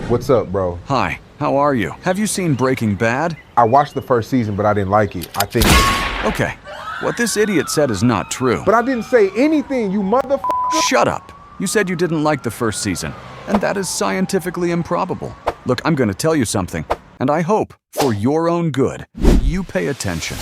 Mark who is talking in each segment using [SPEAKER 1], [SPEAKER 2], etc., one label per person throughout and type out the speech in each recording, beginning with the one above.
[SPEAKER 1] What's up, bro?
[SPEAKER 2] Hi, how are you? Have you seen Breaking Bad?
[SPEAKER 1] I watched the first season, but I didn't like it. I think.
[SPEAKER 2] Okay, what this idiot said is not true.
[SPEAKER 1] But I didn't say anything, you motherfucker.
[SPEAKER 2] Shut up! You said you didn't like the first season, and that is scientifically improbable. Look, I'm going to tell you something, and I hope, for your own good, you pay attention.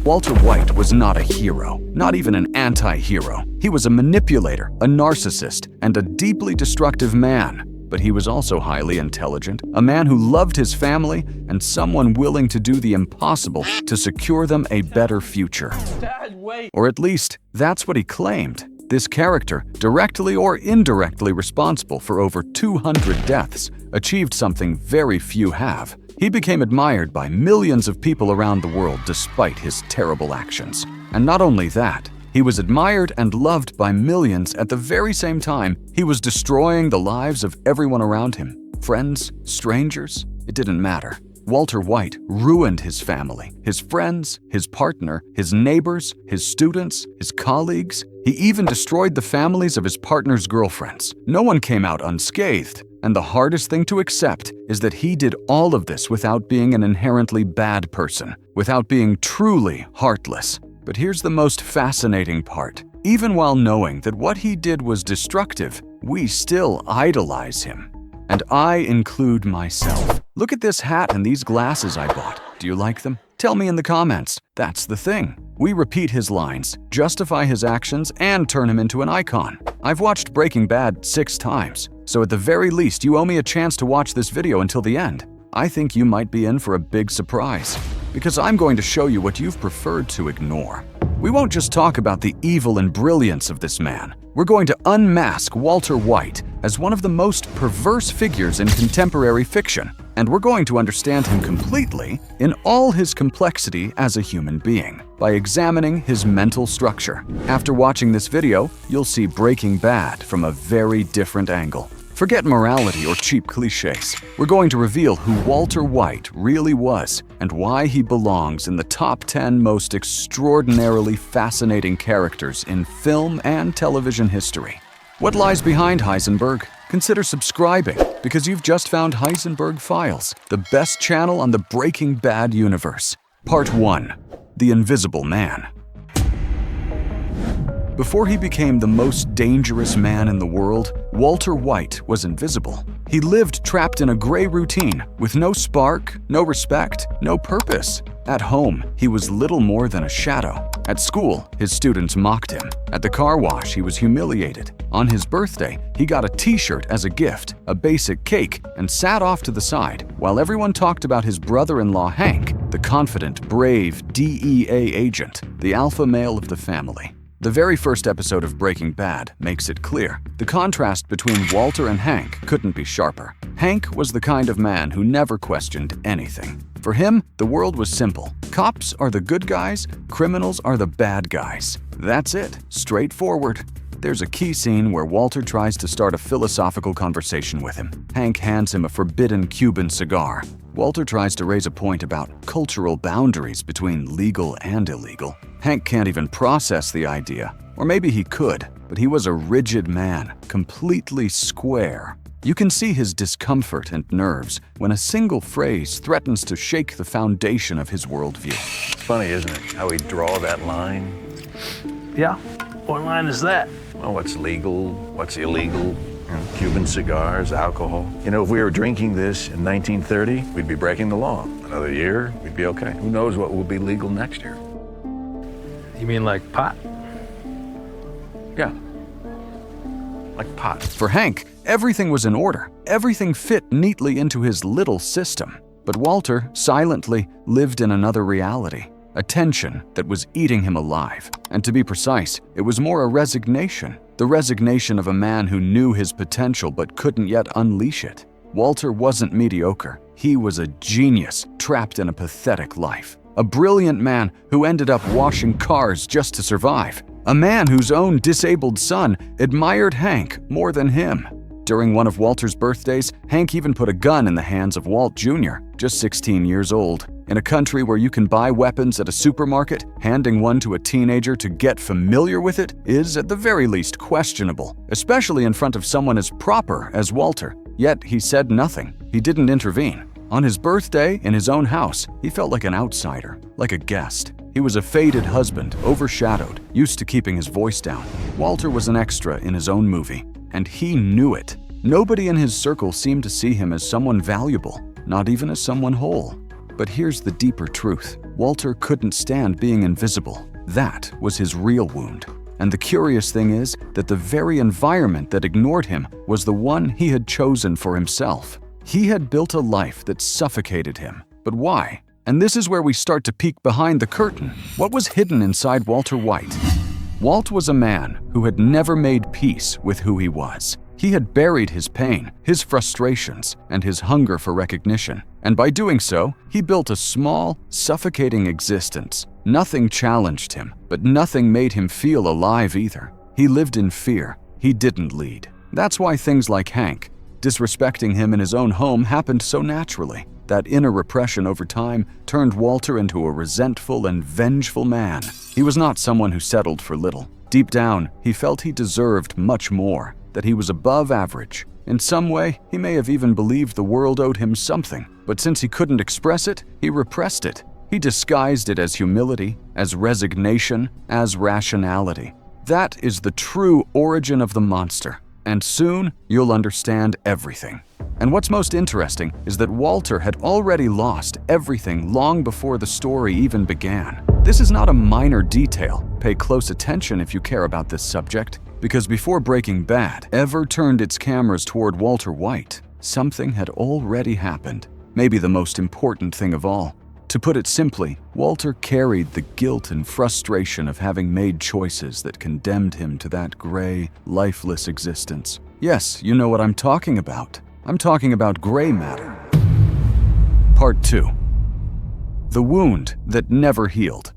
[SPEAKER 2] Walter White was not a hero, not even an anti-hero. He was a manipulator, a narcissist, and a deeply destructive man. But he was also highly intelligent, a man who loved his family, and someone willing to do the impossible to secure them a better future.
[SPEAKER 3] Dad, wait.
[SPEAKER 2] Or at least, that's what he claimed. This character, directly or indirectly responsible for over 200 deaths, achieved something very few have. He became admired by millions of people around the world despite his terrible actions. And not only that, he was admired and loved by millions at the very same time he was destroying the lives of everyone around him. Friends, strangers, it didn't matter. Walter White ruined his family, his friends, his partner, his neighbors, his students, his colleagues. He even destroyed the families of his partner's girlfriends. No one came out unscathed. And the hardest thing to accept is that he did all of this without being an inherently bad person, without being truly heartless. But here's the most fascinating part. Even while knowing that what he did was destructive, we still idolize him. And I include myself. Look at this hat and these glasses I bought. Do you like them? Tell me in the comments. That's the thing. We repeat his lines, justify his actions, and turn him into an icon. I've watched Breaking Bad 6 times, so at the very least you owe me a chance to watch this video until the end. I think you might be in for a big surprise, because I'm going to show you what you've preferred to ignore. We won't just talk about the evil and brilliance of this man. We're going to unmask Walter White as one of the most perverse figures in contemporary fiction, and we're going to understand him completely in all his complexity as a human being by examining his mental structure. After watching this video, you'll see Breaking Bad from a very different angle. Forget morality or cheap cliches. We're going to reveal who Walter White really was and why he belongs in the top 10 most extraordinarily fascinating characters in film and television history. What lies behind Heisenberg? Consider subscribing because you've just found Heisenberg Files, the best channel on the Breaking Bad universe. Part 1. The Invisible Man. Before he became the most dangerous man in the world, Walter White was invisible. He lived trapped in a gray routine with no spark, no respect, no purpose. At home, he was little more than a shadow. At school, his students mocked him. At the car wash, he was humiliated. On his birthday, he got a t-shirt as a gift, a basic cake, and sat off to the side while everyone talked about his brother-in-law Hank, the confident, brave DEA agent, the alpha male of the family. The very first episode of Breaking Bad makes it clear. The contrast between Walter and Hank couldn't be sharper. Hank was the kind of man who never questioned anything. For him, the world was simple. Cops are the good guys, criminals are the bad guys. That's it, straightforward. There's a key scene where Walter tries to start a philosophical conversation with him. Hank hands him a forbidden Cuban cigar. Walter tries to raise a point about cultural boundaries between legal and illegal. Hank can't even process the idea, or maybe he could, but he was a rigid man, completely square. You can see his discomfort and nerves when a single phrase threatens to shake the foundation of his worldview.
[SPEAKER 4] Funny, isn't it, how we draw that line?
[SPEAKER 3] Yeah, what line is that?
[SPEAKER 4] Well, what's legal, what's illegal, Cuban cigars, alcohol. You know, if we were drinking this in 1930, we'd be breaking the law. Another year, we'd be okay. Who knows what will be legal next year?
[SPEAKER 3] You mean like pot?
[SPEAKER 4] Yeah, like pot.
[SPEAKER 2] For Hank, everything was in order. Everything fit neatly into his little system. But Walter silently lived in another reality, a tension that was eating him alive. And to be precise, it was more a resignation, the resignation of a man who knew his potential but couldn't yet unleash it. Walter wasn't mediocre. He was a genius trapped in a pathetic life. A brilliant man who ended up washing cars just to survive. A man whose own disabled son admired Hank more than him. During one of Walter's birthdays, Hank even put a gun in the hands of Walt Jr., just 16 years old. In a country where you can buy weapons at a supermarket, handing one to a teenager to get familiar with it is at the very least questionable, especially in front of someone as proper as Walter. Yet he said nothing. He didn't intervene. On his birthday, in his own house, he felt like an outsider, like a guest. He was a faded husband, overshadowed, used to keeping his voice down. Walter was an extra in his own movie, and he knew it. Nobody in his circle seemed to see him as someone valuable, not even as someone whole. But here's the deeper truth. Walter couldn't stand being invisible. That was his real wound. And the curious thing is that the very environment that ignored him was the one he had chosen for himself. He had built a life that suffocated him. But why? And this is where we start to peek behind the curtain. What was hidden inside Walter White? Walt was a man who had never made peace with who he was. He had buried his pain, his frustrations, and his hunger for recognition. And by doing so, he built a small, suffocating existence. Nothing challenged him, but nothing made him feel alive either. He lived in fear. He didn't lead. That's why things like Hank, disrespecting him in his own home, happened so naturally. That inner repression over time turned Walter into a resentful and vengeful man. He was not someone who settled for little. Deep down, he felt he deserved much more, that he was above average. In some way, he may have even believed the world owed him something, but since he couldn't express it, he repressed it. He disguised it as humility, as resignation, as rationality. That is the true origin of the monster, and soon you'll understand everything. And what's most interesting is that Walter had already lost everything long before the story even began. This is not a minor detail. Pay close attention if you care about this subject, because before Breaking Bad ever turned its cameras toward Walter White, something had already happened. Maybe the most important thing of all. To put it simply, Walter carried the guilt and frustration of having made choices that condemned him to that gray, lifeless existence. Yes, you know what I'm talking about. I'm talking about gray matter. Part 2. The wound that never healed.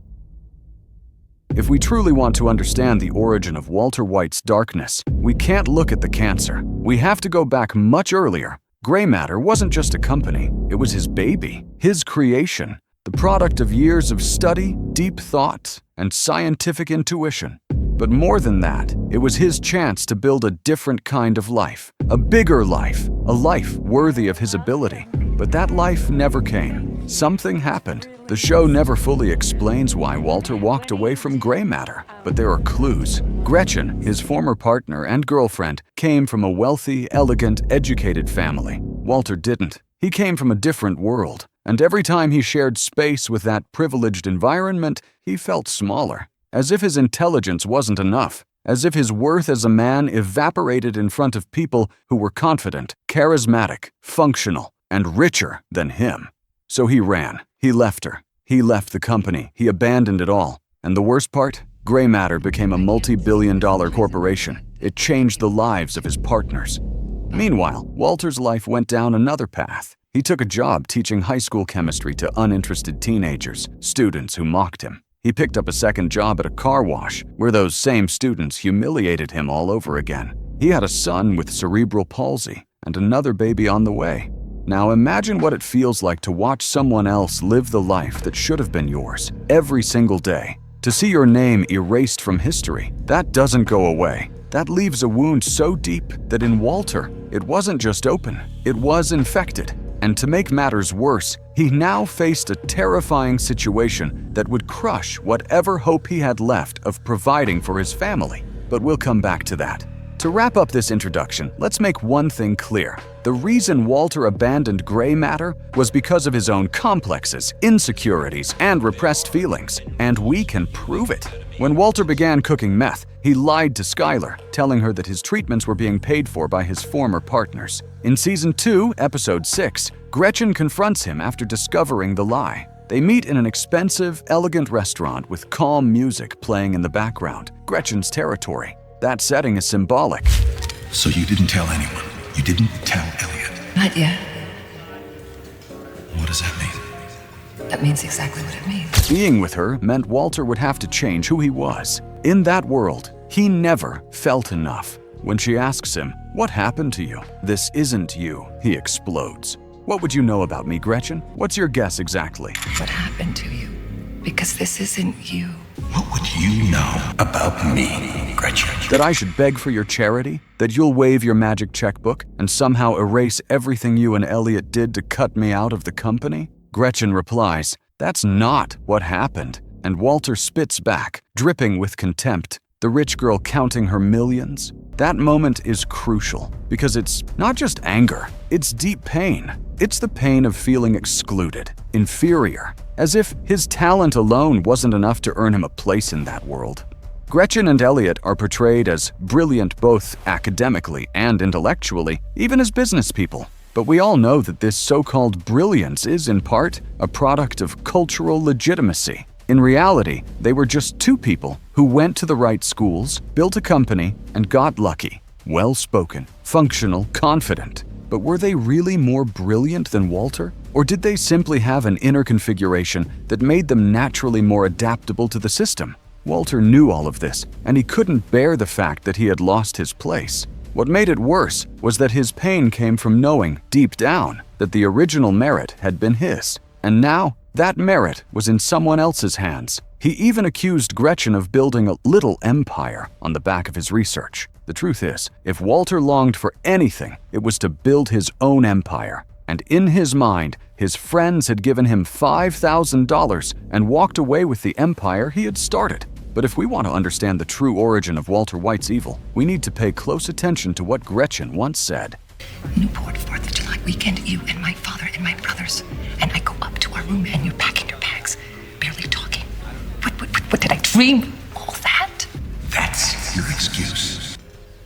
[SPEAKER 2] If we truly want to understand the origin of Walter White's darkness, we can't look at the cancer. We have to go back much earlier. Gray matter wasn't just a company, it was his baby, his creation, the product of years of study, deep thought, and scientific intuition. But more than that, it was his chance to build a different kind of life, a bigger life, a life worthy of his ability. But that life never came. Something happened. The show never fully explains why Walter walked away from gray matter, but there are clues. Gretchen, his former partner and girlfriend, came from a wealthy, elegant, educated family. Walter didn't. He came from a different world, and every time he shared space with that privileged environment, he felt smaller. As if his intelligence wasn't enough, as if his worth as a man evaporated in front of people who were confident, charismatic, functional, and richer than him. So he ran. He left her. He left the company. He abandoned it all. And the worst part? Gray matter became a multi-billion-dollar corporation. It changed the lives of his partners. Meanwhile, Walter's life went down another path. He took a job teaching high school chemistry to uninterested teenagers, students who mocked him. He picked up a second job at a car wash, where those same students humiliated him all over again. He had a son with cerebral palsy and another baby on the way. Now imagine what it feels like to watch someone else live the life that should have been yours every single day. To see your name erased from history, that doesn't go away. That leaves a wound so deep that in Walter, it wasn't just open, it was infected. And to make matters worse, he now faced a terrifying situation that would crush whatever hope he had left of providing for his family. But we'll come back to that. To wrap up this introduction, let's make one thing clear. The reason Walter abandoned gray matter was because of his own complexes, insecurities, and repressed feelings. And we can prove it. When Walter began cooking meth, he lied to Skylar, telling her that his treatments were being paid for by his former partners. In Season 2, Episode 6, Gretchen confronts him after discovering the lie. They meet in an expensive, elegant restaurant with calm music playing in the background, Gretchen's territory. That setting is symbolic.
[SPEAKER 5] So you didn't tell anyone? You didn't tell Elliot?
[SPEAKER 6] Not yet.
[SPEAKER 5] What does that mean?
[SPEAKER 6] That means exactly what it means.
[SPEAKER 2] Being with her meant Walter would have to change who he was. In that world, he never felt enough. When she asks him, "What happened to you?" "This isn't you," he explodes. What would you know about me, Gretchen? What's your guess exactly?
[SPEAKER 6] What happened to you? Because this isn't you.
[SPEAKER 5] What would you know about me, Gretchen?
[SPEAKER 2] That I should beg for your charity? That you'll wave your magic checkbook and somehow erase everything you and Elliot did to cut me out of the company? Gretchen replies, "That's not what happened." And Walter spits back, dripping with contempt, the rich girl counting her millions. That moment is crucial because it's not just anger, it's deep pain. It's the pain of feeling excluded, inferior, as if his talent alone wasn't enough to earn him a place in that world. Gretchen and Elliot are portrayed as brilliant both academically and intellectually, even as business people. But we all know that this so-called brilliance is, in part, a product of cultural legitimacy. In reality, they were just two people who went to the right schools, built a company, and got lucky. Well-spoken, functional, confident. But were they really more brilliant than Walter? Or did they simply have an inner configuration that made them naturally more adaptable to the system? Walter knew all of this, and he couldn't bear the fact that he had lost his place. What made it worse was that his pain came from knowing, deep down, that the original merit had been his. And now, that merit was in someone else's hands. He even accused Gretchen of building a little empire on the back of his research. The truth is, if Walter longed for anything, it was to build his own empire. And in his mind, his friends had given him $5,000 and walked away with the empire he had started. But if we want to understand the true origin of Walter White's evil, we need to pay close attention to what Gretchen once said.
[SPEAKER 6] Newport, 4th of July weekend, you and my father and my brothers. And I go up to our room and you're packing your bags, barely talking. What did I dream? All that?
[SPEAKER 5] That's your excuse.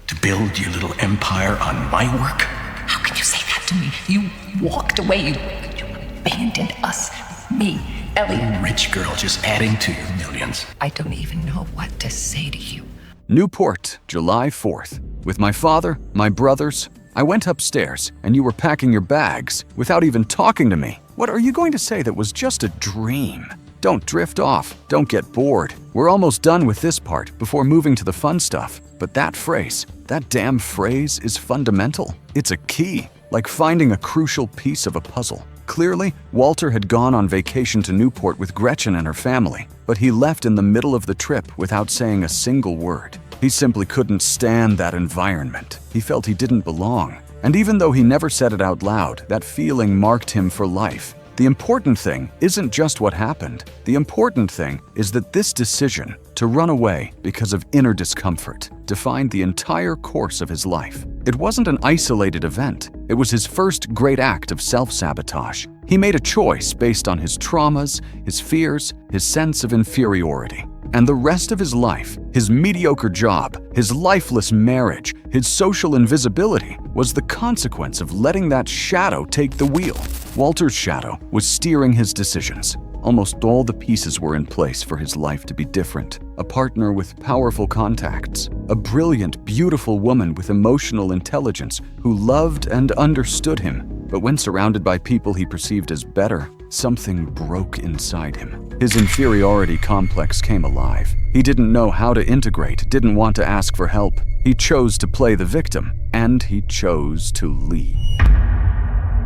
[SPEAKER 5] To build your little empire on my work?
[SPEAKER 6] How can you say that to me? You walked away. You abandoned us. Me, Elliot.
[SPEAKER 5] Rich girl just adding to your millions.
[SPEAKER 6] I don't even know what to say to you.
[SPEAKER 2] Newport, July 4th. With my father, my brothers, I went upstairs and you were packing your bags without even talking to me. What are you going to say that was just a dream? Don't drift off. Don't get bored. We're almost done with this part before moving to the fun stuff. But that phrase, that damn phrase is fundamental. It's a key, like finding a crucial piece of a puzzle. Clearly, Walter had gone on vacation to Newport with Gretchen and her family, but he left in the middle of the trip without saying a single word. He simply couldn't stand that environment. He felt he didn't belong. And even though he never said it out loud, that feeling marked him for life. The important thing isn't just what happened. The important thing is that this decision to run away because of inner discomfort defined the entire course of his life. It wasn't an isolated event. It was his first great act of self-sabotage. He made a choice based on his traumas, his fears, his sense of inferiority. And the rest of his life, his mediocre job, his lifeless marriage, his social invisibility was the consequence of letting that shadow take the wheel. Walter's shadow was steering his decisions. Almost all the pieces were in place for his life to be different. A partner with powerful contacts, a brilliant, beautiful woman with emotional intelligence who loved and understood him. But when surrounded by people he perceived as better, something broke inside him. His inferiority complex came alive. He didn't know how to integrate, didn't want to ask for help. He chose to play the victim, and he chose to leave.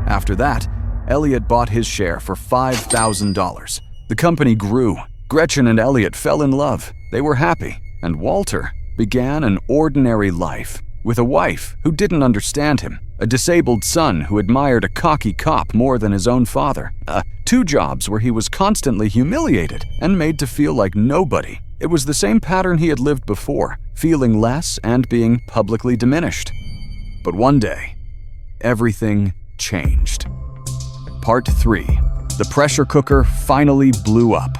[SPEAKER 2] After that, Elliot bought his share for $5,000. The company grew. Gretchen and Elliot fell in love. They were happy. And Walter began an ordinary life with a wife who didn't understand him, a disabled son who admired a cocky cop more than his own father, 2 jobs where he was constantly humiliated and made to feel like nobody. It was the same pattern he had lived before, feeling less and being publicly diminished. But one day, everything changed. Part 3. The pressure cooker finally blew up.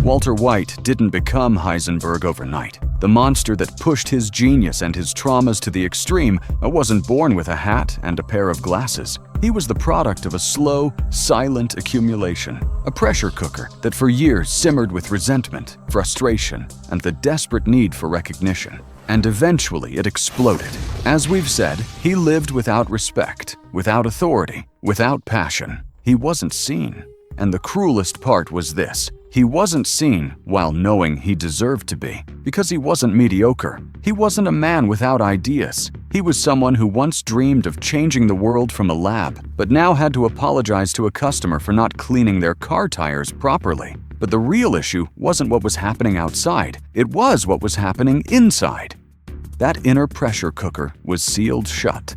[SPEAKER 2] Walter White didn't become Heisenberg overnight. The monster that pushed his genius and his traumas to the extreme wasn't born with a hat and a pair of glasses. He was the product of a slow, silent accumulation, a pressure cooker that for years simmered with resentment, frustration, and the desperate need for recognition. And eventually it exploded. As we've said, he lived without respect, without authority, without passion. He wasn't seen. And the cruelest part was this: He wasn't seen while knowing he deserved to be, because he wasn't mediocre. He wasn't a man without ideas. He was someone who once dreamed of changing the world from a lab, but now had to apologize to a customer for not cleaning their car tires properly. But the real issue wasn't what was happening outside, it was what was happening inside. That inner pressure cooker was sealed shut.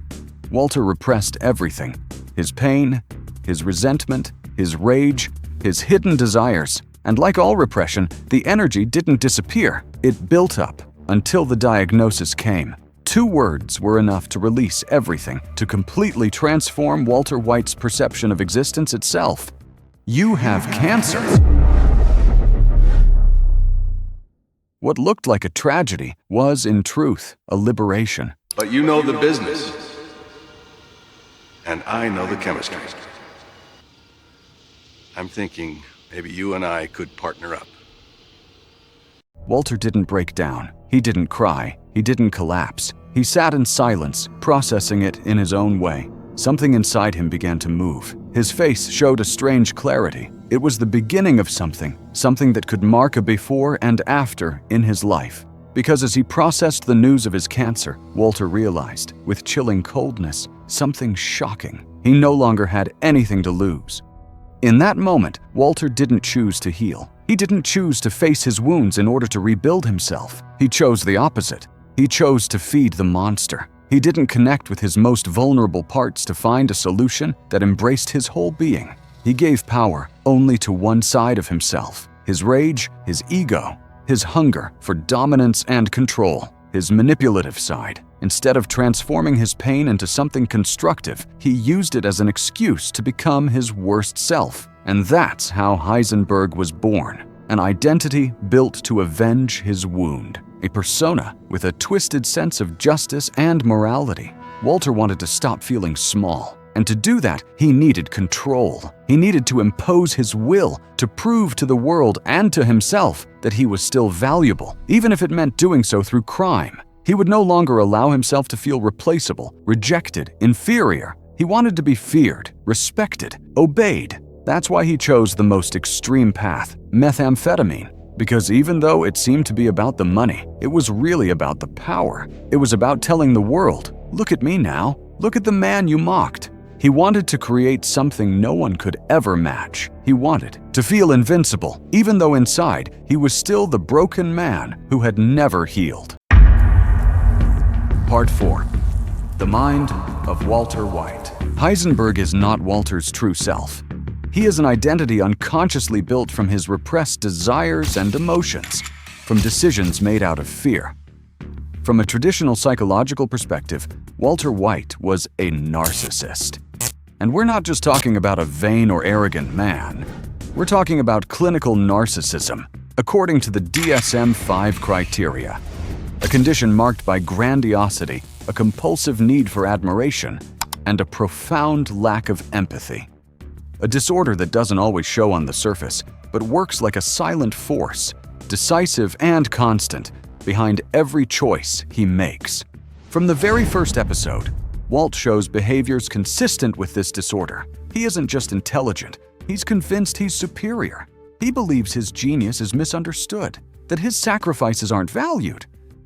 [SPEAKER 2] Walter repressed everything: his pain, his resentment, his rage, his hidden desires. And like all repression, the energy didn't disappear. It built up until the diagnosis came. 2 words were enough to release everything, to completely transform Walter White's perception of existence itself. You have cancer. What looked like a tragedy was, in truth, a liberation.
[SPEAKER 4] But you know the business, and I know the chemistry. I'm thinking maybe you and I could partner up.
[SPEAKER 2] Walter didn't break down. He didn't cry. He didn't collapse. He sat in silence, processing it in his own way. Something inside him began to move. His face showed a strange clarity. It was the beginning of something that could mark a before and after in his life. Because as he processed the news of his cancer, Walter realized, with chilling coldness, something shocking. He no longer had anything to lose. In that moment, Walter didn't choose to heal. He didn't choose to face his wounds in order to rebuild himself. He chose the opposite. He chose to feed the monster. He didn't connect with his most vulnerable parts to find a solution that embraced his whole being. He gave power only to one side of himself: his rage, his ego, his hunger for dominance and control, his manipulative side. Instead of transforming his pain into something constructive, he used it as an excuse to become his worst self. And that's how Heisenberg was born, an identity built to avenge his wound, a persona with a twisted sense of justice and morality. Walter wanted to stop feeling small, and to do that, he needed control. He needed to impose his will, to prove to the world and to himself that he was still valuable, even if it meant doing so through crime. He would no longer allow himself to feel replaceable, rejected, inferior. He wanted to be feared, respected, obeyed. That's why he chose the most extreme path, methamphetamine. Because even though it seemed to be about the money, it was really about the power. It was about telling the world, "Look at me now. Look at the man you mocked." He wanted to create something no one could ever match. He wanted to feel invincible, even though inside he was still the broken man who had never healed. Part 4. The Mind of Walter White. Heisenberg is not Walter's true self. He is an identity unconsciously built from his repressed desires and emotions, from decisions made out of fear. From a traditional psychological perspective, Walter White was a narcissist. And we're not just talking about a vain or arrogant man. We're talking about clinical narcissism, according to the DSM-5 criteria. A condition marked by grandiosity, a compulsive need for admiration, and a profound lack of empathy. A disorder that doesn't always show on the surface, but works like a silent force, decisive and constant, behind every choice he makes. From the very first episode, Walt shows behaviors consistent with this disorder. He isn't just intelligent, he's convinced he's superior. He believes his genius is misunderstood, that his sacrifices aren't valued,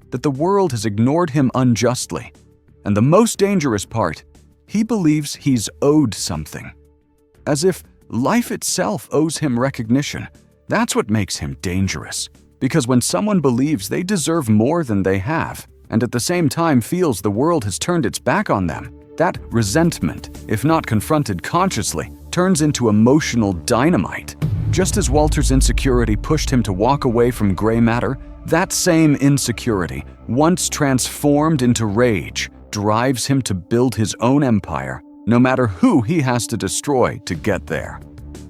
[SPEAKER 2] that the world has ignored him unjustly. And the most dangerous part, he believes he's owed something. As if life itself owes him recognition. That's what makes him dangerous. Because when someone believes they deserve more than they have, and at the same time feels the world has turned its back on them, that resentment, if not confronted consciously, turns into emotional dynamite. Just as Walter's insecurity pushed him to walk away from gray matter, that same insecurity, once transformed into rage, drives him to build his own empire, no matter who he has to destroy to get there.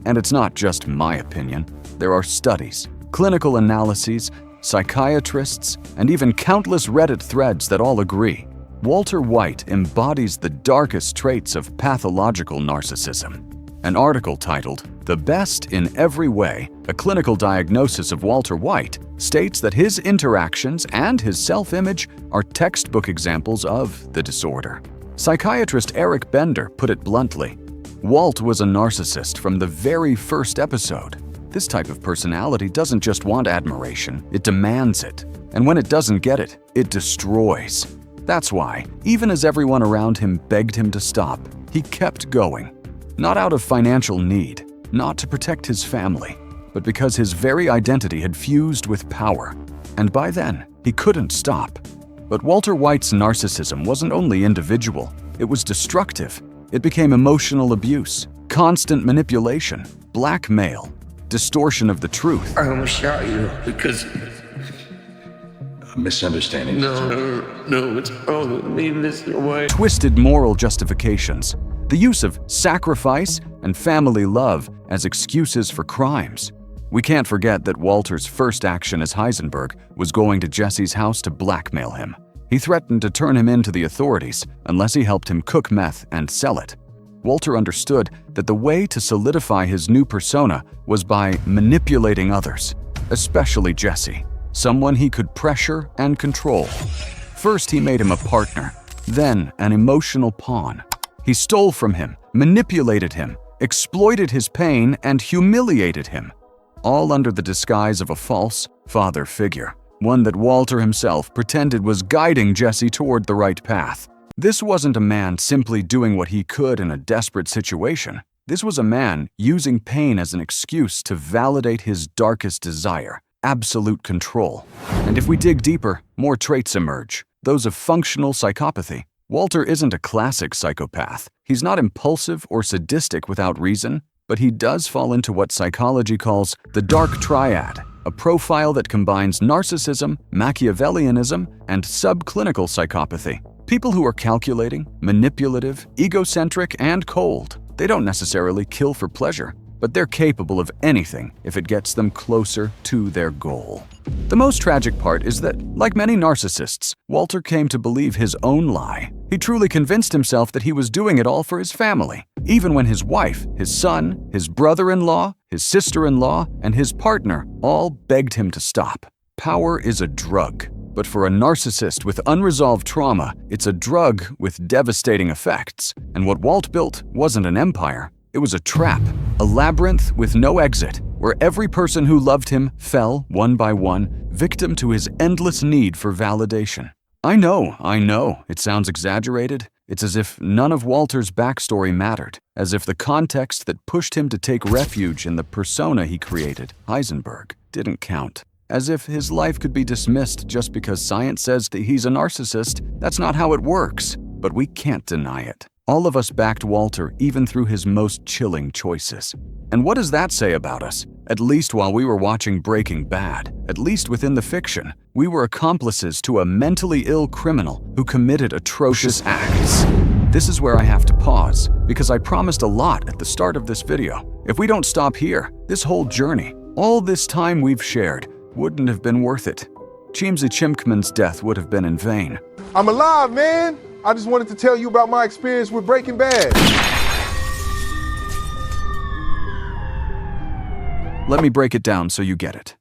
[SPEAKER 2] And it's not just my opinion. There are studies, clinical analyses, psychiatrists, and even countless Reddit threads that all agree. Walter White embodies the darkest traits of pathological narcissism. An article titled, "The Best in Every Way, a Clinical Diagnosis of Walter White," states that his interactions and his self-image are textbook examples of the disorder. Psychiatrist Eric Bender put it bluntly, "Walt was a narcissist from the very first episode. This type of personality doesn't just want admiration, it demands it. And when it doesn't get it, it destroys. That's why, even as everyone around him begged him to stop, he kept going. Not out of financial need, not to protect his family, but because his very identity had fused with power. And by then, he couldn't stop. But Walter White's narcissism wasn't only individual, it was destructive. It became emotional abuse, constant manipulation, blackmail, distortion of the truth.
[SPEAKER 5] I almost shot you because...
[SPEAKER 4] A misunderstanding.
[SPEAKER 5] No, it's wrong with me this way.
[SPEAKER 2] Twisted moral justifications, the use of sacrifice and family love as excuses for crimes. We can't forget that Walter's first action as Heisenberg was going to Jesse's house to blackmail him. He threatened to turn him in to the authorities unless he helped him cook meth and sell it. Walter understood that the way to solidify his new persona was by manipulating others, especially Jesse, someone he could pressure and control. First, he made him a partner, then an emotional pawn. He stole from him, manipulated him, exploited his pain, and humiliated him, all under the disguise of a false father figure, one that Walter himself pretended was guiding Jesse toward the right path. This wasn't a man simply doing what he could in a desperate situation. This was a man using pain as an excuse to validate his darkest desire, absolute control. And if we dig deeper, more traits emerge, those of functional psychopathy. Walter isn't a classic psychopath. He's not impulsive or sadistic without reason, but he does fall into what psychology calls the dark triad, a profile that combines narcissism, Machiavellianism, and subclinical psychopathy. People who are calculating, manipulative, egocentric, and cold. They don't necessarily kill for pleasure, but they're capable of anything if it gets them closer to their goal. The most tragic part is that, like many narcissists, Walter came to believe his own lie. He truly convinced himself that he was doing it all for his family, even when his wife, his son, his brother-in-law, his sister-in-law, and his partner all begged him to stop. Power is a drug, but for a narcissist with unresolved trauma, it's a drug with devastating effects. And what Walt built wasn't an empire, it was a trap, a labyrinth with no exit, where every person who loved him fell, one by one, victim to his endless need for validation. I know, it sounds exaggerated. It's as if none of Walter's backstory mattered, as if the context that pushed him to take refuge in the persona he created, Heisenberg, didn't count. As if his life could be dismissed just because science says that he's a narcissist. That's not how it works, but we can't deny it. All of us backed Walter even through his most chilling choices. And what does that say about us? At least while we were watching Breaking Bad, at least within the fiction, we were accomplices to a mentally ill criminal who committed atrocious acts. This is where I have to pause, because I promised a lot at the start of this video. If we don't stop here, this whole journey, all this time we've shared, wouldn't have been worth it. Chimsy Chimkman's death would have been in vain.
[SPEAKER 1] I'm alive, man. I just wanted to tell you about my experience with Breaking Bad.
[SPEAKER 2] Let me break it down so you get it.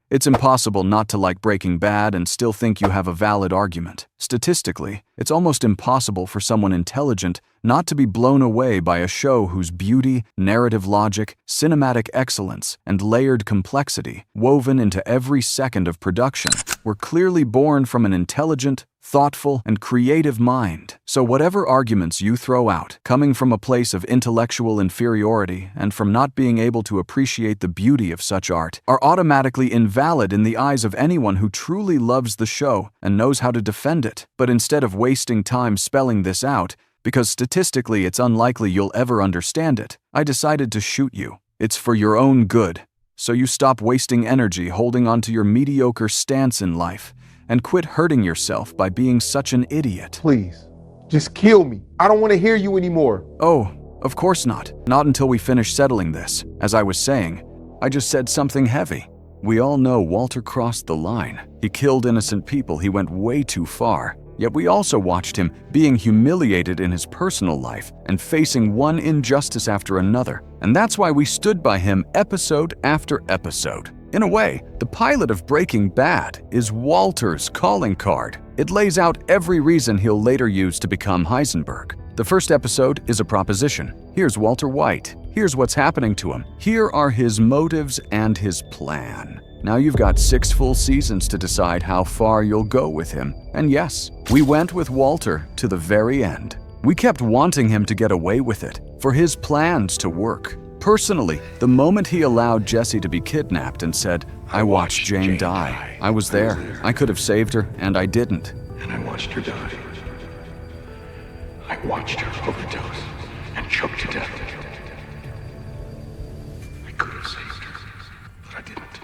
[SPEAKER 2] It's impossible not to like Breaking Bad and still think you have a valid argument. Statistically, it's almost impossible for someone intelligent not to be blown away by a show whose beauty, narrative logic, cinematic excellence, and layered complexity, woven into every second of production, were clearly born from an intelligent, thoughtful, and creative mind. So whatever arguments you throw out, coming from a place of intellectual inferiority and from not being able to appreciate the beauty of such art, are automatically invalid in the eyes of anyone who truly loves the show and knows how to defend it. But instead of wasting time spelling this out, because statistically it's unlikely you'll ever understand it, I decided to shoot you. It's for your own good. So you stop wasting energy holding on to your mediocre stance in life and quit hurting yourself by being such an idiot.
[SPEAKER 1] Please, just kill me. I don't want to hear you anymore.
[SPEAKER 2] Oh, of course not. Not until we finish settling this. As I was saying, I just said something heavy. We all know Walter crossed the line. He killed innocent people. He went way too far. Yet we also watched him being humiliated in his personal life and facing one injustice after another. And that's why we stood by him episode after episode. In a way, the pilot of Breaking Bad is Walter's calling card. It lays out every reason he'll later use to become Heisenberg. The first episode is a proposition. Here's Walter White. Here's what's happening to him. Here are his motives and his plan. Now you've got 6 full seasons to decide how far you'll go with him. And yes, we went with Walter to the very end. We kept wanting him to get away with it, for his plans to work. Personally, the moment he allowed Jessie to be kidnapped and said, "I watched Jane die. I was there. I could have saved her, and I didn't."
[SPEAKER 5] And I watched her die. I watched her overdose and choke to death. I could have saved her, but I didn't.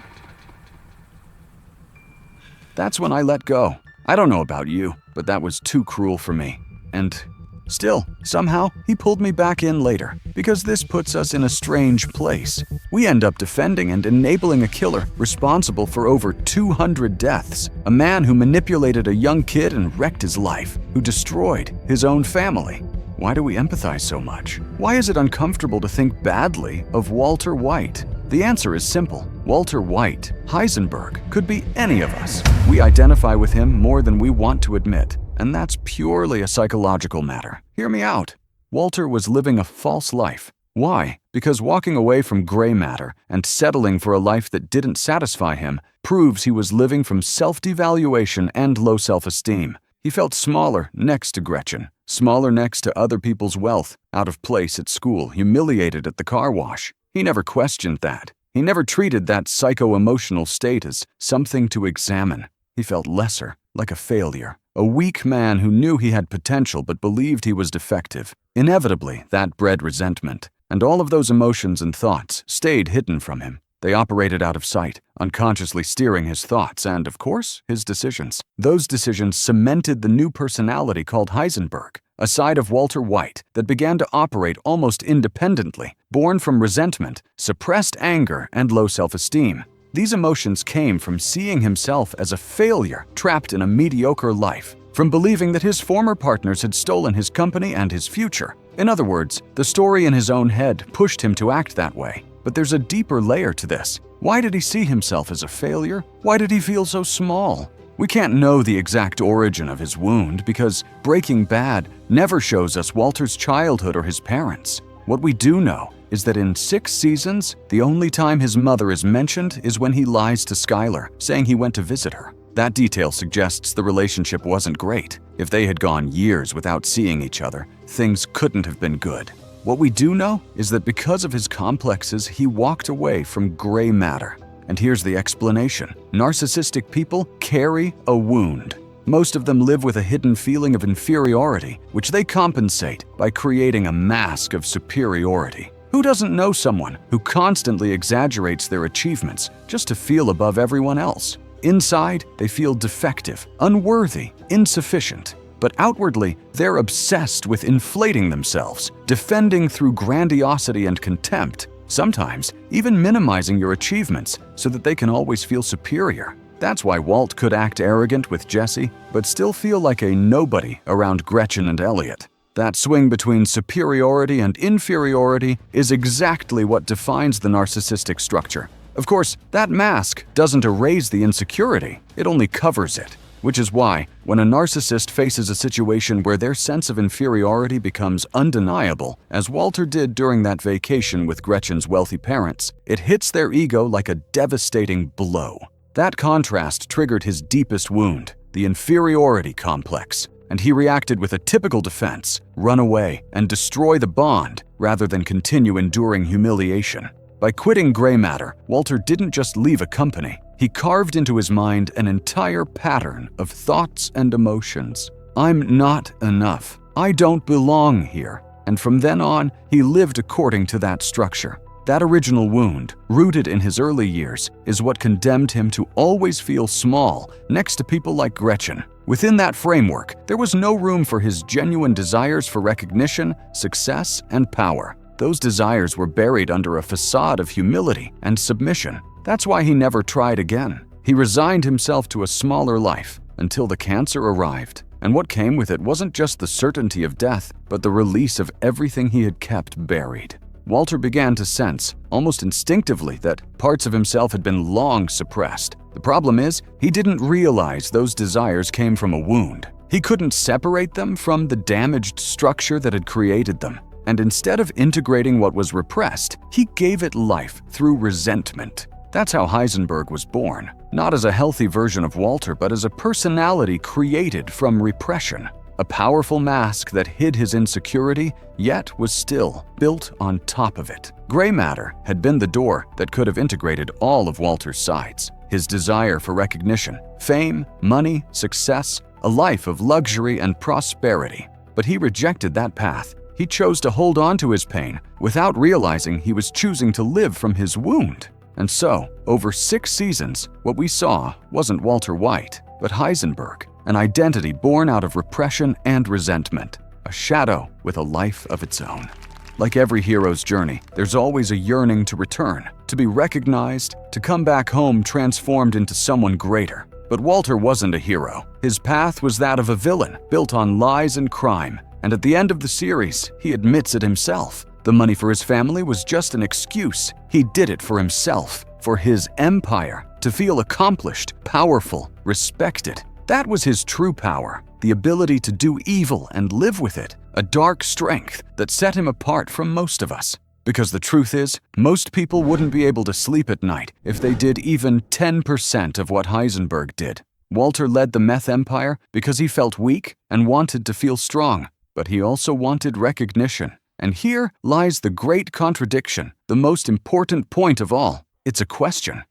[SPEAKER 2] That's when I let go. I don't know about you, but that was too cruel for me. And still, somehow, he pulled me back in later, because this puts us in a strange place. We end up defending and enabling a killer responsible for over 200 deaths, a man who manipulated a young kid and wrecked his life, who destroyed his own family. Why do we empathize so much? Why is it uncomfortable to think badly of Walter White? The answer is simple. Walter White, Heisenberg, could be any of us. We identify with him more than we want to admit, and that's purely a psychological matter. Hear me out. Walter was living a false life. Why? Because walking away from gray matter and settling for a life that didn't satisfy him proves he was living from self-devaluation and low self-esteem. He felt smaller next to Gretchen, smaller next to other people's wealth, out of place at school, humiliated at the car wash. He never questioned that. He never treated that psycho-emotional state as something to examine. He felt lesser, like a failure, a weak man who knew he had potential but believed he was defective. Inevitably, that bred resentment, and all of those emotions and thoughts stayed hidden from him. They operated out of sight, unconsciously steering his thoughts and, of course, his decisions. Those decisions cemented the new personality called Heisenberg, a side of Walter White that began to operate almost independently, born from resentment, suppressed anger, and low self-esteem. These emotions came from seeing himself as a failure trapped in a mediocre life, from believing that his former partners had stolen his company and his future. In other words, the story in his own head pushed him to act that way. But there's a deeper layer to this. Why did he see himself as a failure? Why did he feel so small? We can't know the exact origin of his wound because Breaking Bad never shows us Walter's childhood or his parents. What we do know is that in 6 seasons, the only time his mother is mentioned is when he lies to Skylar, saying he went to visit her. That detail suggests the relationship wasn't great. If they had gone years without seeing each other, things couldn't have been good. What we do know is that because of his complexes, he walked away from gray matter. And here's the explanation. Narcissistic people carry a wound. Most of them live with a hidden feeling of inferiority, which they compensate by creating a mask of superiority. Who doesn't know someone who constantly exaggerates their achievements just to feel above everyone else? Inside, they feel defective, unworthy, insufficient. But outwardly, they're obsessed with inflating themselves, defending through grandiosity and contempt, sometimes even minimizing your achievements so that they can always feel superior. That's why Walt could act arrogant with Jessie, but still feel like a nobody around Gretchen and Elliot. That swing between superiority and inferiority is exactly what defines the narcissistic structure. Of course, that mask doesn't erase the insecurity, it only covers it. Which is why, when a narcissist faces a situation where their sense of inferiority becomes undeniable, as Walter did during that vacation with Gretchen's wealthy parents, it hits their ego like a devastating blow. That contrast triggered his deepest wound, the inferiority complex, and he reacted with a typical defense: run away and destroy the bond rather than continue enduring humiliation. By quitting gray matter, Walter didn't just leave a company. He carved into his mind an entire pattern of thoughts and emotions. I'm not enough. I don't belong here. And from then on, he lived according to that structure. That original wound, rooted in his early years, is what condemned him to always feel small next to people like Gretchen. Within that framework, there was no room for his genuine desires for recognition, success, and power. Those desires were buried under a facade of humility and submission. That's why he never tried again. He resigned himself to a smaller life until the cancer arrived. And what came with it wasn't just the certainty of death, but the release of everything he had kept buried. Walter began to sense, almost instinctively, that parts of himself had been long suppressed. The problem is, he didn't realize those desires came from a wound. He couldn't separate them from the damaged structure that had created them. and instead of integrating what was repressed, he gave it life through resentment. That's how Heisenberg was born, not as a healthy version of Walter, but as a personality created from repression. A powerful mask that hid his insecurity, yet was still built on top of it. Gray matter had been the door that could have integrated all of Walter's sides. His desire for recognition, fame, money, success, a life of luxury and prosperity. But he rejected that path. He chose to hold on to his pain without realizing he was choosing to live from his wound. And so, over 6 seasons, what we saw wasn't Walter White, but Heisenberg, an identity born out of repression and resentment, a shadow with a life of its own. Like every hero's journey, there's always a yearning to return, to be recognized, to come back home transformed into someone greater. But Walter wasn't a hero. His path was that of a villain, built on lies and crime. And at the end of the series, he admits it himself. The money for his family was just an excuse. He did it for himself, for his empire, to feel accomplished, powerful, respected. That was his true power, the ability to do evil and live with it, a dark strength that set him apart from most of us. Because the truth is, most people wouldn't be able to sleep at night if they did even 10% of what Heisenberg did. Walter led the meth empire because he felt weak and wanted to feel strong, but he also wanted recognition. And here lies the great contradiction, the most important point of all. It's a question.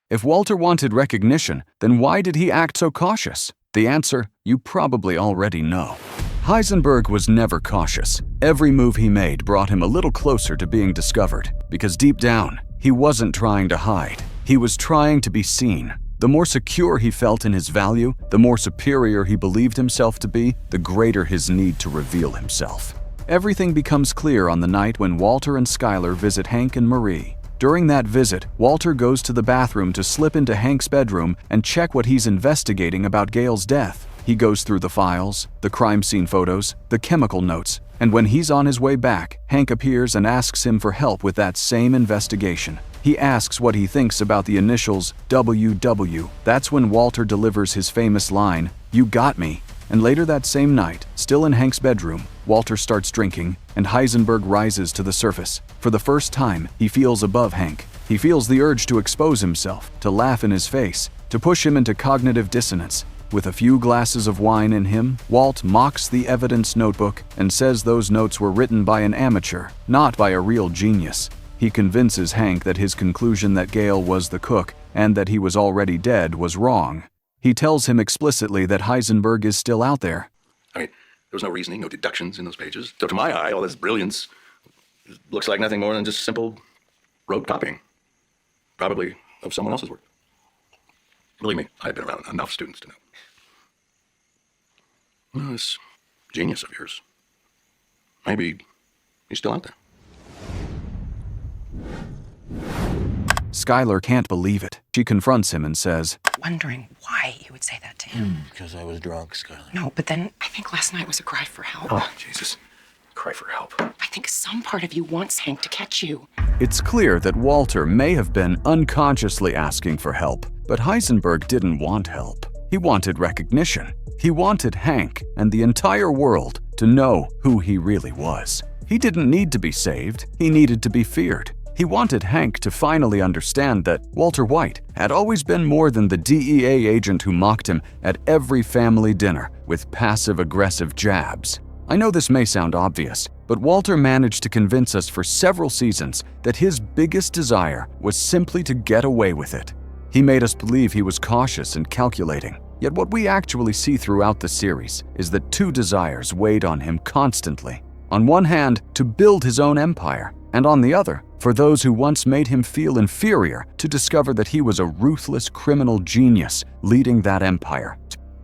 [SPEAKER 2] If Walter wanted recognition, then why did he act so cautious? The answer you probably already know. Heisenberg was never cautious. Every move he made brought him a little closer to being discovered, because deep down, he wasn't trying to hide. He was trying to be seen. The more secure he felt in his value, the more superior he believed himself to be, the greater his need to reveal himself. Everything becomes clear on the night when Walter and Skylar visit Hank and Marie. During that visit, Walter goes to the bathroom to slip into Hank's bedroom and check what he's investigating about Gail's death. He goes through the files, the crime scene photos, the chemical notes, and when he's on his way back, Hank appears and asks him for help with that same investigation. He asks what he thinks about the initials WW. That's when Walter delivers his famous line, "You got me." And later that same night, still in Hank's bedroom, Walter starts drinking, and Heisenberg rises to the surface. For the first time, he feels above Hank. He feels the urge to expose himself, to laugh in his face, to push him into cognitive dissonance. With a few glasses of wine in him, Walt mocks the evidence notebook and says those notes were written by an amateur, not by a real genius. He convinces Hank that his conclusion that Gail was the cook and that he was already dead was wrong. He tells him explicitly that Heisenberg is still out there.
[SPEAKER 4] I mean, there was no reasoning, no deductions in those pages. So to my eye, all this brilliance looks like nothing more than just simple rote copying. Probably of someone else's work. Believe me, I've been around enough students to know. Well, this genius of yours, maybe he's still out there.
[SPEAKER 2] Skylar can't believe it. She confronts him and says,
[SPEAKER 6] Wondering why you would say that to him.
[SPEAKER 5] Because I was drunk, Skylar.
[SPEAKER 6] No, but then I think last night was a cry for help.
[SPEAKER 4] Oh, Jesus. Cry for help.
[SPEAKER 6] I think some part of you wants Hank to catch you.
[SPEAKER 2] It's clear that Walter may have been unconsciously asking for help, but Heisenberg didn't want help. He wanted recognition. He wanted Hank and the entire world to know who he really was. He didn't need to be saved. He needed to be feared. He wanted Hank to finally understand that Walter White had always been more than the DEA agent who mocked him at every family dinner with passive-aggressive jabs. I know this may sound obvious, but Walter managed to convince us for several seasons that his biggest desire was simply to get away with it. He made us believe he was cautious and calculating. Yet what we actually see throughout the series is that two desires weighed on him constantly. On one hand, to build his own empire, and on the other, for those who once made him feel inferior to discover that he was a ruthless criminal genius leading that empire.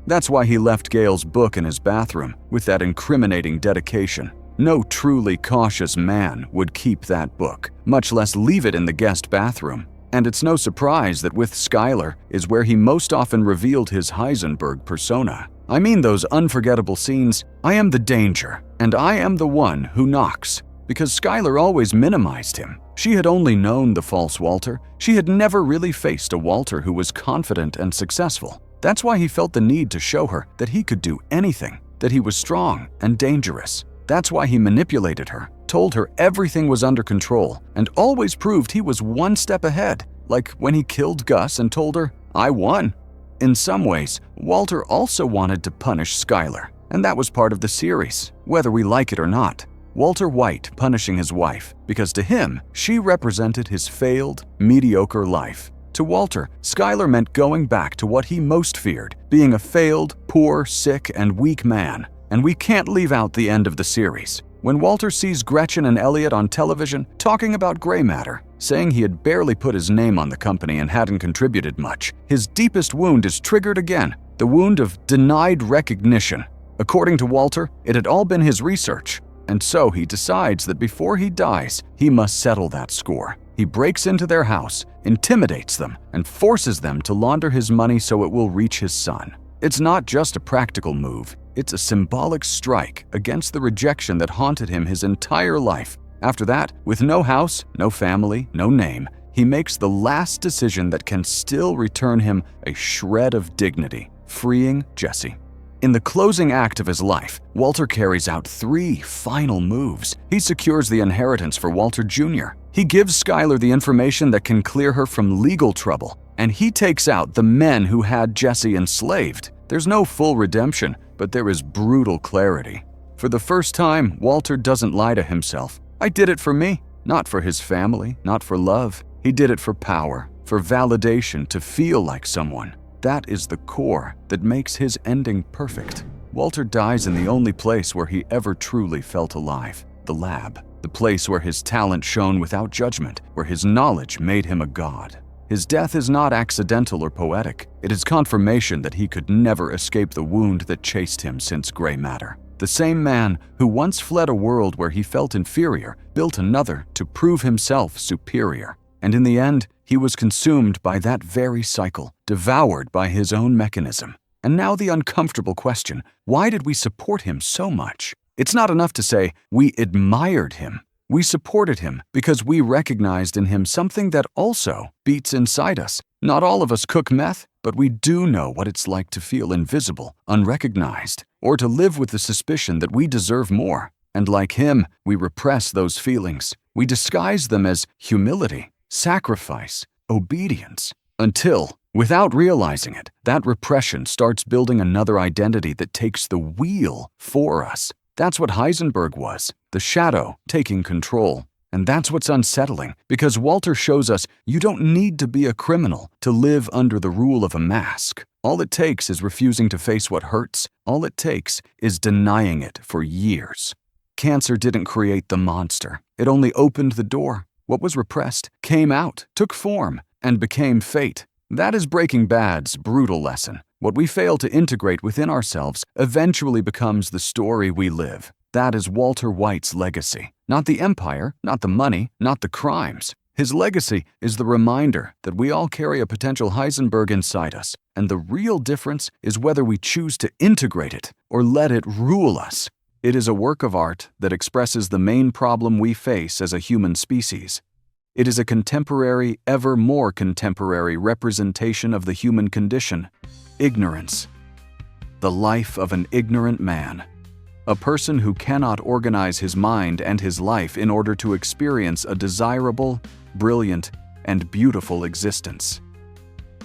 [SPEAKER 2] That's why he left Gail's book in his bathroom with that incriminating dedication. No truly cautious man would keep that book, much less leave it in the guest bathroom. And it's no surprise that with Skylar is where he most often revealed his Heisenberg persona. I mean those unforgettable scenes, "I am the danger, and I am the one who knocks." Because Skylar always minimized him. She had only known the false Walter. She had never really faced a Walter who was confident and successful. That's why he felt the need to show her that he could do anything, that he was strong and dangerous. That's why he manipulated her, told her everything was under control, and always proved he was one step ahead, like when he killed Gus and told her, "I won." In some ways, Walter also wanted to punish Skylar, and that was part of the series, whether we like it or not. Walter White punishing his wife, because to him, she represented his failed, mediocre life. To Walter, Skylar meant going back to what he most feared, being a failed, poor, sick, and weak man. And we can't leave out the end of the series. When Walter sees Gretchen and Elliot on television talking about gray matter, saying he had barely put his name on the company and hadn't contributed much, his deepest wound is triggered again, the wound of denied recognition. According to Walter, it had all been his research, and so he decides that before he dies, he must settle that score. He breaks into their house, intimidates them, and forces them to launder his money so it will reach his son. It's not just a practical move, it's a symbolic strike against the rejection that haunted him his entire life. After that, with no house, no family, no name, he makes the last decision that can still return him a shred of dignity, freeing Jesse. In the closing act of his life, Walter carries out 3 final moves. He secures the inheritance for Walter Jr. He gives Skylar the information that can clear her from legal trouble, and he takes out the men who had Jesse enslaved. There's no full redemption, but there is brutal clarity. For the first time, Walter doesn't lie to himself. I did it for me, not for his family, not for love. He did it for power, for validation, to feel like someone. That is the core that makes his ending perfect. Walter dies in the only place where he ever truly felt alive, the lab, the place where his talent shone without judgment, where his knowledge made him a god. His death is not accidental or poetic. It is confirmation that he could never escape the wound that chased him since gray matter. The same man who once fled a world where he felt inferior built another to prove himself superior. And in the end, he was consumed by that very cycle, devoured by his own mechanism. And now the uncomfortable question, why did we support him so much? It's not enough to say we admired him. We supported him because we recognized in him something that also beats inside us. Not all of us cook meth, but we do know what it's like to feel invisible, unrecognized, or to live with the suspicion that we deserve more. And like him, we repress those feelings. We disguise them as humility, sacrifice, obedience, until, without realizing it, that repression starts building another identity that takes the wheel for us. That's what Heisenberg was, the shadow taking control. And that's what's unsettling, because Walter shows us you don't need to be a criminal to live under the rule of a mask. All it takes is refusing to face what hurts. All it takes is denying it for years. Cancer didn't create the monster. It only opened the door. What was repressed came out, took form, and became fate. That is Breaking Bad's brutal lesson. What we fail to integrate within ourselves eventually becomes the story we live. That is Walter White's legacy. Not the empire, not the money, not the crimes. His legacy is the reminder that we all carry a potential Heisenberg inside us, and the real difference is whether we choose to integrate it or let it rule us. It is a work of art that expresses the main problem we face as a human species. It is a contemporary, ever more contemporary representation of the human condition, ignorance. The life of an ignorant man. A person who cannot organize his mind and his life in order to experience a desirable, brilliant, and beautiful existence.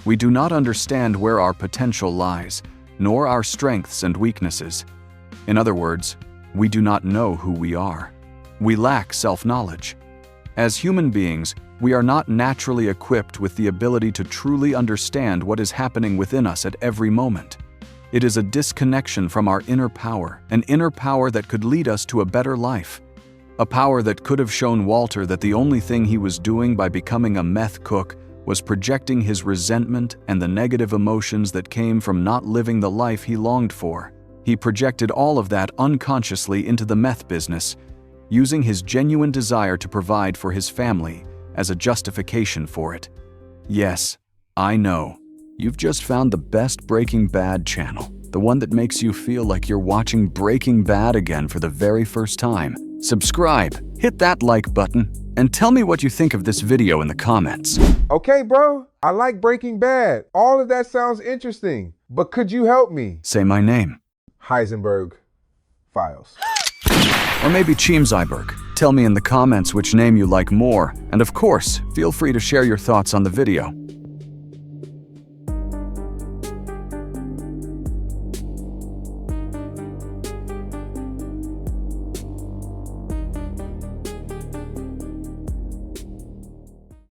[SPEAKER 2] We do not understand where our potential lies, nor our strengths and weaknesses. In other words, we do not know who we are. We lack self-knowledge. As human beings, we are not naturally equipped with the ability to truly understand what is happening within us at every moment. It is a disconnection from our inner power, an inner power that could lead us to a better life. A power that could have shown Walter that the only thing he was doing by becoming a meth cook was projecting his resentment and the negative emotions that came from not living the life he longed for. He projected all of that unconsciously into the meth business, using his genuine desire to provide for his family as a justification for it. Yes, I know. You've just found the best Breaking Bad channel, the one that makes you feel like you're watching Breaking Bad again for the very first time. Subscribe, hit that like button, and tell me what you think of this video in the comments.
[SPEAKER 1] Okay, bro, I like Breaking Bad. All of that sounds interesting, but could you help me?
[SPEAKER 2] Say my name.
[SPEAKER 1] Heisenberg Files.
[SPEAKER 2] Or maybe Cheemseiberg. Tell me in the comments which name you like more, and of course, feel free to share your thoughts on the video.